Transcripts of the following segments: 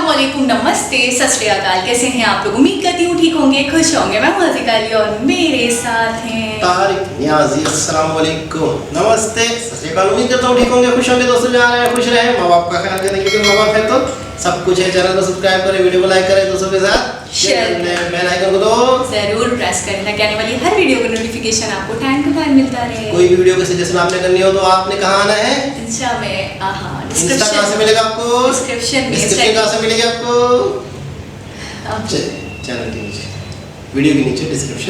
अस्सलामुअलैकुम, नमस्ते, सत श्री अकाल। कैसे हैं आप लोग? उम्मीद करती हूँ ठीक होंगे, खुश होंगे। मैं हूँ अज़ीज़ा अली और मेरे साथ हैं तारिक नियाज़ी। अस्सलामुअलैकुम, नमस्ते, सत श्री अकाल। उम्मीद करता हूँ ठीक होंगे, खुश होंगे। दोस्तों जहाँ रहे खुश रहे, माँ बाप का ख्याल करें क्योंकि माँ बाप है तो सब कुछ है। चैनल को सब्सक्राइब करें, वीडियो को लाइक करें, दोस्तों के साथ शेयर करें, बेल आइकन को तो जरूर प्रेस करें ताकि आने वाली हर वीडियो का नोटिफिकेशन आपको टाइम टू टाइम मिलता रहे। कोई भी वीडियो का सजेशन आपने करनी हो तो आपने कहाँ आना है? इंस्टा में। इंस्टा कहाँ से मिलेगा आपको? डिस्क्रिप्शन में। कहाँ से मिलेगी आपको? चैनल के नीचे, वीडियो के नीचे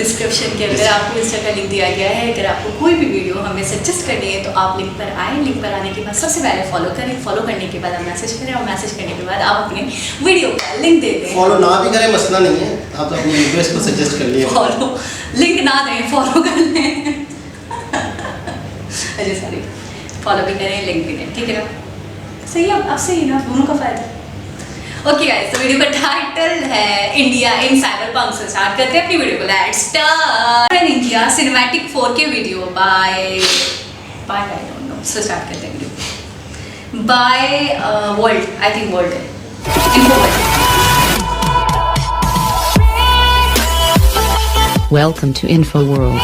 डिस्क्रिप्शन के अंदर आपको इंस्टा का लिंक दिया गया है। अगर आपको कोई भी वीडियो हमें सजेस्ट करनी है तो आप लिंक पर आए। लिंक पर आने के बाद सबसे पहले फॉलो करें। फॉलो करने के बाद आप मैसेज करें और मैसेज करने के बाद आप अपने वीडियो का लिंक दे दें। फॉलो ना भी करें मसला नहीं है, आप तो अपनी रिक्वेस्ट को सजेस्ट कर लिए। फॉलो लिंक ना दें, फॉलो कर लें। अच्छा सॉरी, फॉलो भी करें, लिंक भी दें, ठीक है ना? सही है, अब सही है ना, दोनों का फायदा। ओके गाइस, तो वीडियो का टाइटल है इंडिया इन साइबरपंक। से स्टार्ट करते हैं अपनी वीडियो को। Let's start. India cinematic 4K video by I don't know. So start करते हैं video by world, I think world है, info world. Welcome to Info World.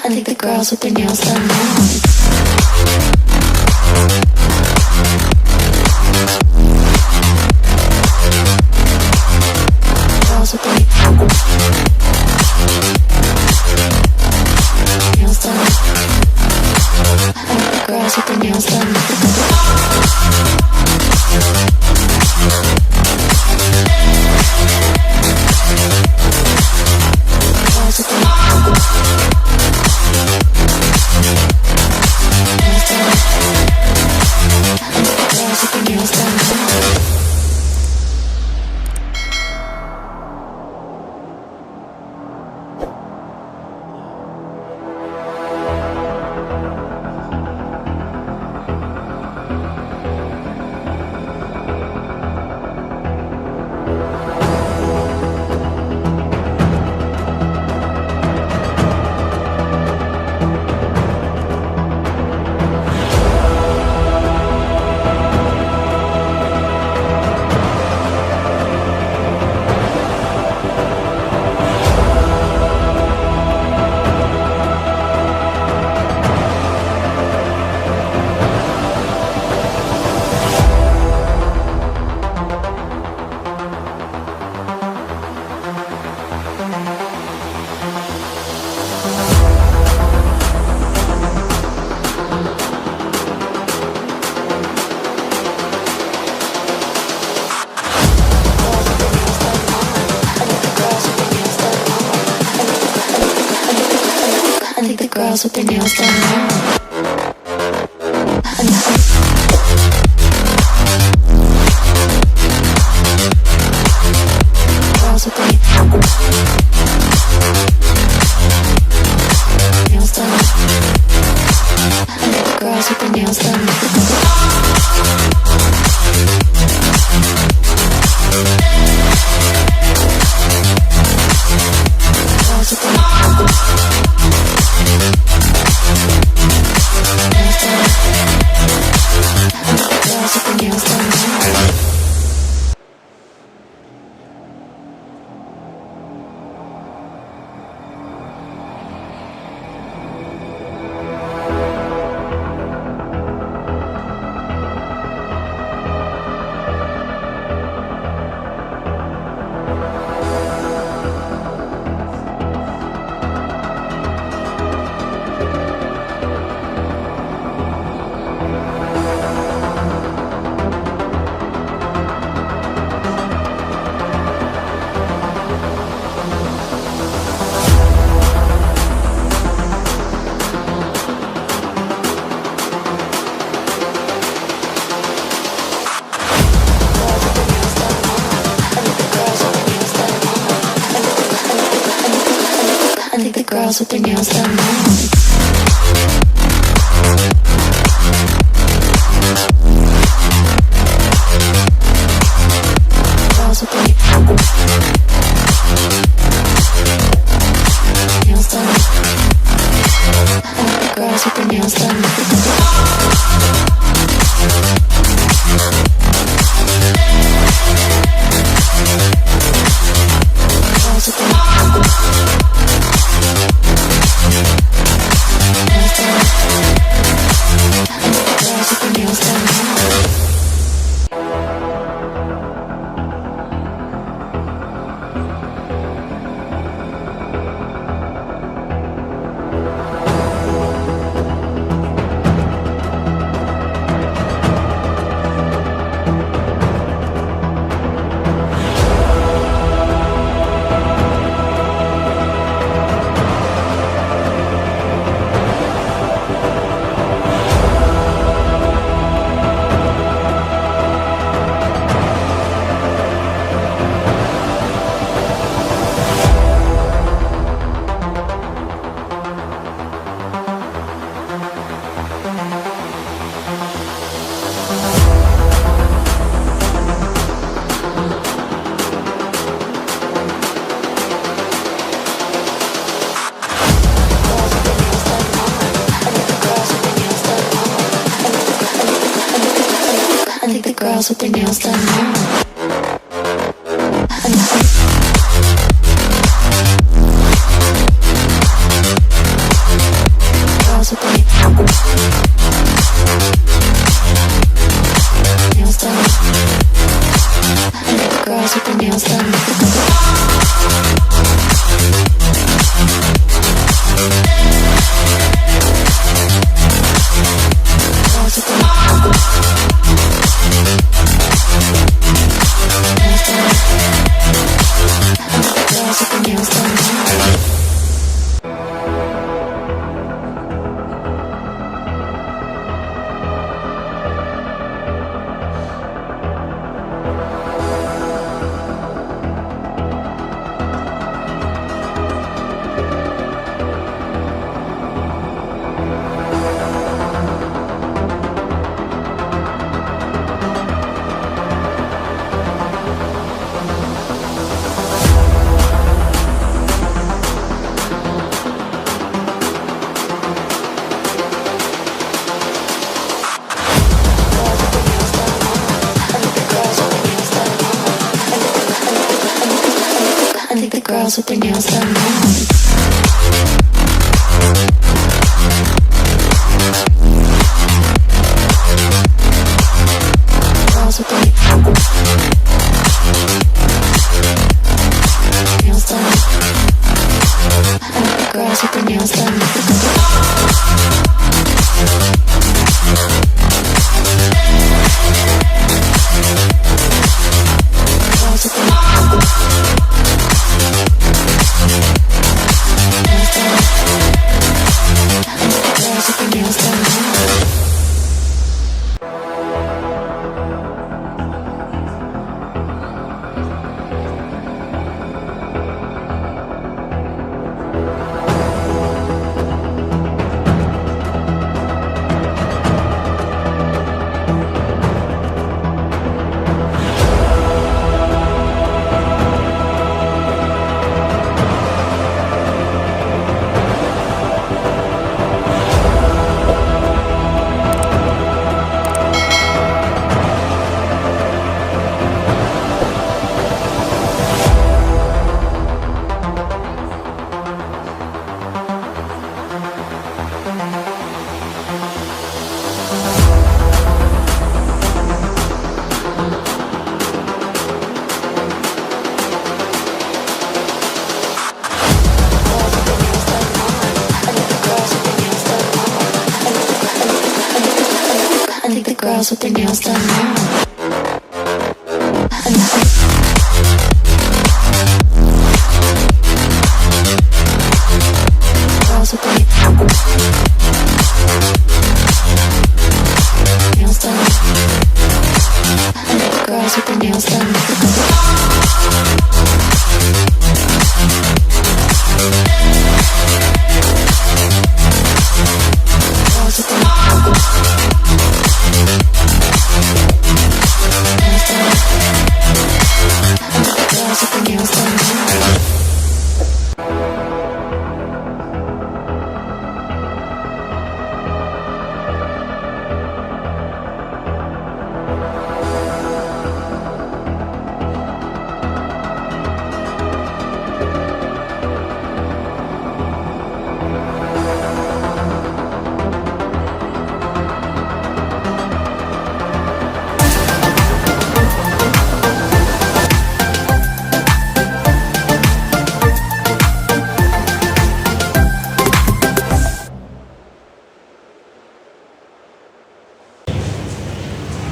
I think the girls with their nails done now. Girls with their nails done. I think the girls with their nails done. I think the girls with their nails done now. Girls with their nails done. I think the girls with their nails done. Girls with their girls with their nails done now. Girls with their nails done. I like the girls with their nails done. Girls with their nails done. I think the girls with their nails done now. Girls with their nails done. I think the girls with their nails done. Girls with their girls with their nails done now. I think the girls with their nails done now. Girls with their nails done. I think the girls with their nails done. Girls with their nails done now. I think the girls with their nails done now. Girls with their nails done. I think the girls with their nails done.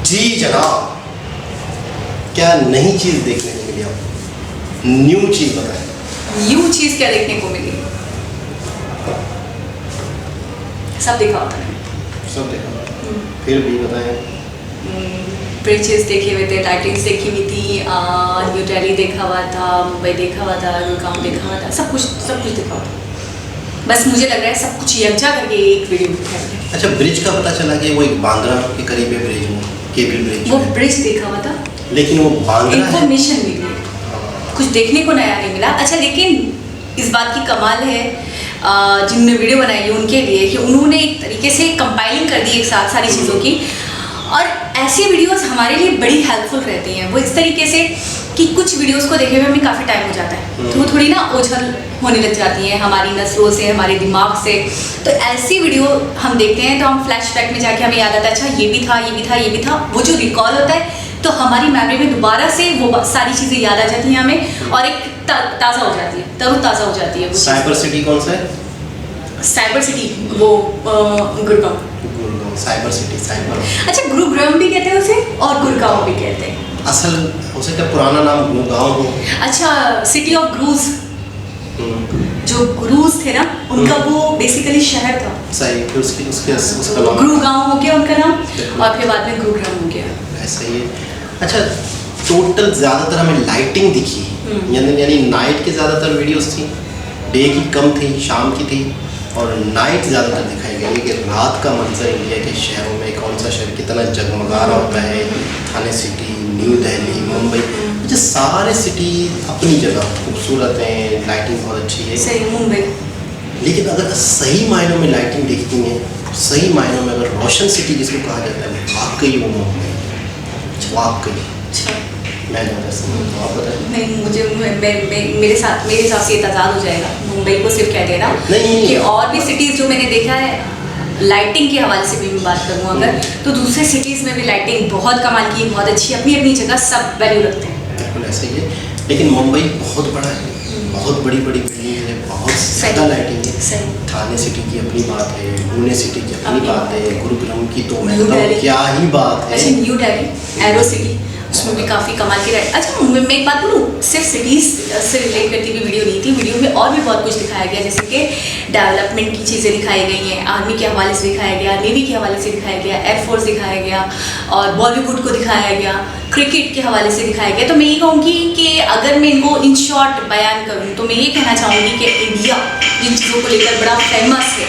जी जनाब, क्या नई चीज देखने को मिली आपको? New चीज बताएं। New चीज क्या देखने को मिली? सब देखा होता है। सब देखा, फिर भी बताएं। ब्रिजेस देखे हुए थे, लाइटिंग्स देखी हुई थी, न्यू दिल्ली देखा हुआ था, मुंबई देखा हुआ था, गुड़गांव देखा हुआ था, सब कुछ देखा हुआ था। बस मुझे लग रहा है सब कुछ यकजा करके एक वीडियो में दिखाया गया। अच्छा, ब्रिज का पता चला कि वो एक बांद्रा के करीब है ब्रिज, वो केबल ब्रिज वो है। ब्रिज देखा हुआ था, लेकिन वो बांद्रा है। इंफॉर्मेशन मिली, कुछ देखने को नया नहीं मिला। अच्छा, लेकिन इस बात की कमाल है जिनने वीडियो बनाई है उनके लिए कि उन्होंने एक तरीके से कंपाइलिंग कर दी एक साथ सारी चीज़ों की, और ऐसी वीडियोस हमारे लिए बड़ी हेल्पफुल रहती हैं। वो इस तरीके से कि कुछ वीडियोस को देखे हुए हमें काफ़ी टाइम हो जाता है, तो वो थोड़ी ना ओझल होने लग जाती हैं हमारी नसों से, हमारे दिमाग से। तो ऐसी वीडियो हम देखते हैं तो हम फ्लैशबैक में जाके हमें याद आता है, अच्छा ये भी था, ये भी था, ये भी था। वो जो रिकॉल होता है तो हमारी मेमोरी में दोबारा से वो सारी चीज़ें याद आ जाती हैं हमें, और एक ताज़ा हो जाती है, तरोताज़ा हो जाती है। साइबर सिटी कौन सा है? साइबर सिटी वो गुड़गांव। Cyber city, cyber. अच्छा, गुरुग्राम भी कहते हैं उसे और गुड़गांव भी कहते हैं। असल हो सकता है पुराना नाम गुड़गांव हो। अच्छा, सिटी ऑफ ग्रूज, जो गुरूज थे ना उनका वो बेसिकली शहर था। सही, फिर उसका नाम गुरुगांव हो गया उनका नाम, और फिर बाद में गुरुग्राम हो गया। ऐसा ही है। अच्छा, टोटल ज़्यादातर हमें लाइटिंग दिखी, यानी नाइट के ज़्यादातर वीडियोस थी, डे की कम थी, शाम की थी, और नाइट ज़्यादातर दिखाई गई कि रात का मंजर इंडिया के शहरों में कौन सा शहर कितना जगमगा रहा होता है। थाने सिटी, न्यू दिल्ली, मुंबई, अच्छा सारे सिटी अपनी जगह खूबसूरत हैं, लाइटिंग बहुत अच्छी है। सही, मुंबई। लेकिन अगर सही मायनों में लाइटिंग देखती हैं, सही मायनों में अगर रोशन सिटी जिसको कहा जाता है, वाकई वो मुंबई, वाकई। अच्छा, मैं ज़्यादा समझता हूँ, आप बताएं। नहीं मुझे मेरे हिसाब से ये तजाद हो जाएगा मुंबई को सिर्फ कह देना। नहीं। कि और भी सिटीज़ जो मैंने देखा है, लाइटिंग के हवाले से भी मैं बात करूँ अगर, तो दूसरे सिटीज़ में भी लाइटिंग बहुत कमाल की, बहुत अच्छी, अपनी अपनी जगह सब वैल्यू रखते हैं। बिल्कुल ऐसे ही है, लेकिन मुंबई बहुत बड़ा है, बहुत बड़ी बड़ी बिल्डिंग है, बहुत ज़्यादा लाइटिंग है। सही। थाने सिटी की अपनी बात है, पुणे सिटी की अपनी बात है, गुरुग्राम की तो मैं न्यू बताऊँ दिल्ली। क्या ही बात है। अच्छा, न्यू दिल्ली, एरो सिटी, उसमें भी काफ़ी कमाल की लाइट। अच्छा, मैं एक बात बोलूँ, सिर्फ सिटीज़ से रिलेट करती हुई वीडियो नहीं थी, वीडियो में और भी बहुत कुछ दिखाया गया, जैसे कि डेवलपमेंट की चीज़ें दिखाई गई हैं, आर्मी के हवाले से दिखाया गया, नेवी के हवाले से दिखाया गया, एयरफोर्स दिखाया गया, और बॉलीवुड को दिखाया गया, क्रिकेट के हवाले से दिखाया गया। तो मैं ये कहूँगी कि अगर मैं इनको इन शॉर्ट बयान करूँ तो मैं ये कहना चाहूँगी कि इंडिया जिन चीज़ों को लेकर बड़ा फेमस है,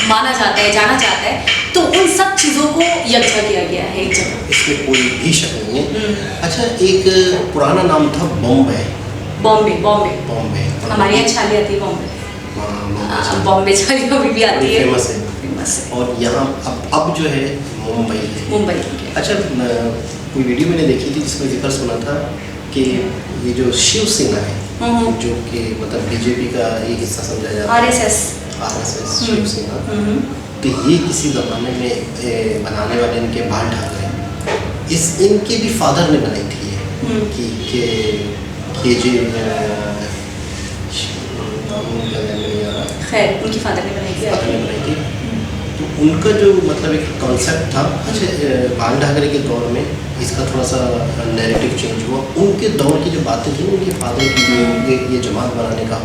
माना जाता है, जाना जाता है, तो उन सब चीज़ों को यकजा किया गया है एक जगह। इसमें कोई भी शक नहीं है। अच्छा, एक पुराना नाम था बॉम्बे। बॉम्बे, बॉम्बे, बॉम्बे हमारे यहाँ छाली आती है बॉम्बे। बॉम्बे छाली कभी भी आती है, फेमस है। फेमस है। और यहाँ अब जो है मुंबई है। मुंबई। अच्छा, कोई वीडियो मैंने देखी थी जिसमें जिक्र सुना था कि ये जो शिवसेना है, जो कि मतलब बीजेपी का एक हिस्सा समझा जाता है, आरएसएस शिवसेना, तो ये किसी ज़माने में बनाने वाले इनके बाल ठाकरे, इनके भी फादर ने बनाई थी कि जे खैर उनकी फादर ने बनाई थी। तो उनका जो मतलब एक कॉन्सेप्ट था। अच्छा, बाल ठाकरे के दौर में इसका थोड़ा सा नैरेटिव चेंज हुआ, उनके दौर की जो बातें थी उनके फादर की, ये जमात बनाने का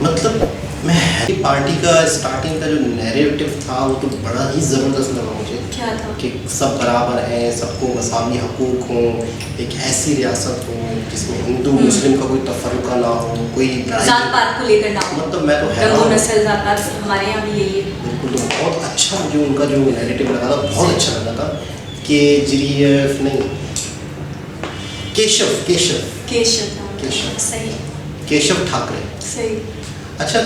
मतलब, मैं पार्टी का स्टार्टिंग का जो नैरेटिव था वो तो बड़ा ही ज़बरदस्त लगा मुझे। क्या था? कि सब बराबर हैं, सबको मसावी हकूक़ हों, एक ऐसी रियासत हो जिसमें हिंदू मुस्लिम का कोई तफर्रुका ना हो, कोई जात पात को लेकर ना हो। मतलब मैं तो रंगो नस्ल जात पात हमारे यहाँ भी यही है। बिल्कुल। तो बहुत अच्छा मुझे उनका जो नैरेटिव लगा था, बहुत अच्छा लगा था कि केशव ठाकरे। सही। अच्छा,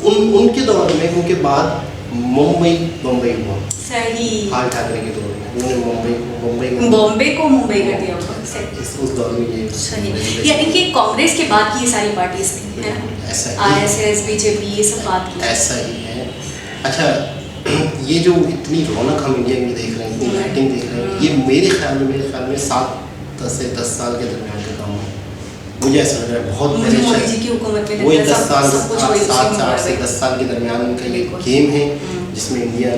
उनके दौर में, उनके बाद मुंबई हुआ। सही। बाल ठाकरे के दौर में उन्होंने बॉम्बे को मुंबई कर दिया होगा। उस दौर में ये सही। यानी कि कांग्रेस के बाद की ये सारी पार्टीज थी, है ना? ऐसा ही, आरएसएस, बीजेपी, ये सब बात की। ऐसा ही है। अच्छा, ये जो इतनी रौनक हम इंडिया में देख रहे हैं, इतनी लाइटिंग देख रहे हैं, ये मेरे ख्याल में 7 से 10 साल के दरमियान का काम है। मुझे ऐसा लग रहा है बहुत मोदी जी की हुकूमत में वही 10 साल सब कुछ वही 7 से 10 साल के दरमियान उनका ये बिल्कुल। गेम है जिसमें इंडिया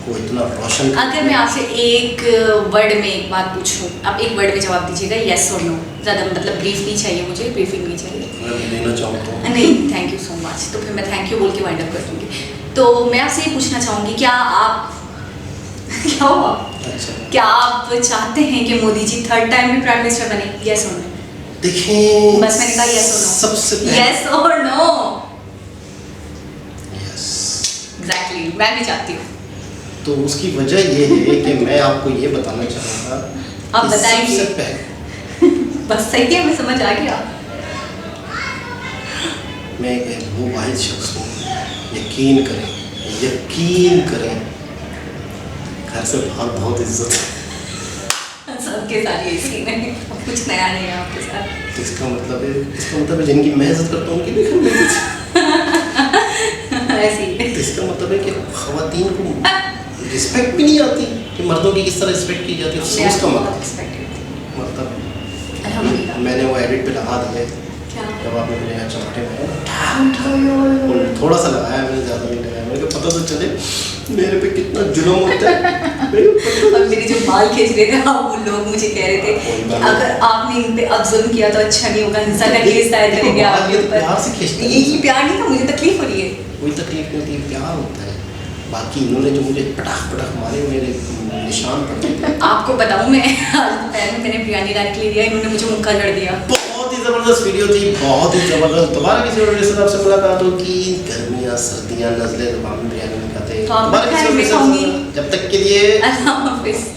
को इतना रोशन अगर मैं आपसे एक वर्ड में एक बात पूछूं, आप एक वर्ड में जवाब दीजिएगा, यस और नो। ज़्यादा मतलब ब्रीफ नहीं चाहिए मुझे, ब्रीफिंग नहीं चाहिए। मैं देना चाहूँ तो नहीं, थैंक यू सो मच। तो फिर मैं थैंक यू बोल के वाइंड अप कर दूँगी। तो मैं आपसे ये पूछना चाहूँगी, क्या आप क्या हुआ? अच्छा क्या आप चाहते हैं कि मोदी जी 3rd टाइम भी प्राइम मिनिस्टर बने? यस और नो? देखें बस मैंने कहा yes or no। सबसे पहले यस और नो? यस एग्जैक्टली, मैं भी चाहती हूँ। तो उसकी वजह ये है कि मैं आपको ये बताना चाहूँगा आप कि बताएंगे। सबसे पहले बस सही है, मैं समझ आ गया। मैं एक वो वाहिद शख्स हूँ, यकीन करें यकीन करें, घर से बाहर बहुत इज्जत है। सबके साथ यही सीन है, अब कुछ नया नहीं है आपके साथ। तो इसका मतलब है जिनकी मैं इज्जत करता हूँ उनकी भी घर में इज्जत है। ऐसे ही। तो इसका मतलब है कि ख़वातीन को रिस्पेक्ट भी नहीं आती कि मर्दों की किस तरह रिस्पेक्ट की जाती है। मैं उसका आपको बहुत respect करती हूँ। मतलब अल्हम्दुलिल्लाह। मैंने वो एडिट पे लगा दिया है। क्या? जब आपने मुझे यहाँ चमाटे में थोड़ा सा लगाया, मैंने ज़्यादा नहीं लगाया, मेरे को पता तो चले मेरे पे कितना जुल्म होता है। और मेरे जो बाल खींच रहे थे, हाँ, वो लोग मुझे कह रहे थे कि अगर आपने इन पे अब जुल्म किया तो अच्छा नहीं होगा, हिंसा का केस दायर करेंगे आपके ऊपर। प्यार से खींचते हैं। ये प्यार नहीं था, मुझे तकलीफ हो रही है। कोई तकलीफ नहीं होती, प्यार होता है। बाकी इन्होंने जो मुझे पटाख मारे, मेरे निशान पड़ते थे। आपको बताऊं, मैं आज दोपहर में मैंने बिरयानी डाल के लिया, इन्होंने मुझे मुक्का लड़ दिया। बहुत ही ज़बरदस्त वीडियो थी, बहुत ही ज़बरदस्त। दोबारा किसी वीडियो से आपसे मुलाकात होगी। गर्मियाँ सर्दियाँ नज़ले ज़ुबान में बिरयानी नहीं खाते। तो आप दोबारा किसी खाएं, वीडियो से मैं खाऊंगी। जब तक के लिए अल्लाह हाफिज़।